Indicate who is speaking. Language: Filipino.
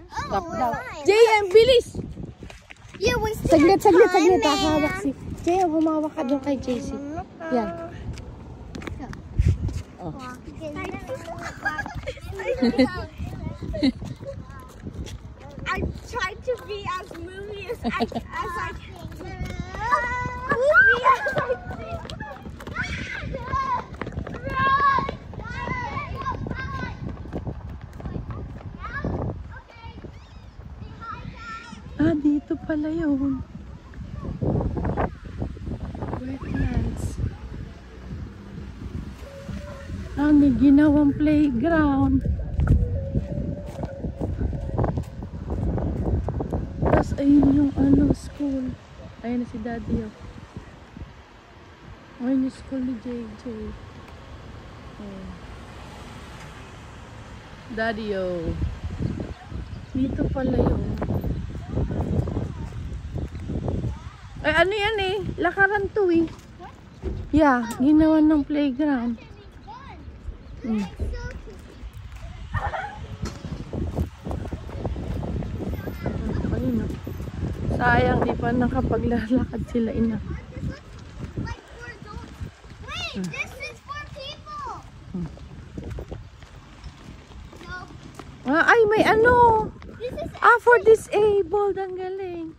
Speaker 1: Stop daw. JM, bilis!
Speaker 2: Yeah, we still
Speaker 1: Saglit.
Speaker 2: have time,
Speaker 1: Hawak si JM, humawak ka doon kay JC. Yan. Oh.
Speaker 2: I tried to be as movie as I can.
Speaker 1: Ah, dito pala yun. Wetlands. Ah, may ginawang playground. Tapos ayun yung school. Ayun na si Daddy. Ayun yung school ni JJ. Oh. Daddy. Dito pala yun. Ay, ano yan eh? Lakaran to eh. Yeah, ginawa ng playground. Ayun oh. Sayang, di pa nakapaglalakad sila ina.
Speaker 2: Wait, this is for people. No.
Speaker 1: Ay, may ano.
Speaker 2: This is
Speaker 1: For disabled. Ang galing.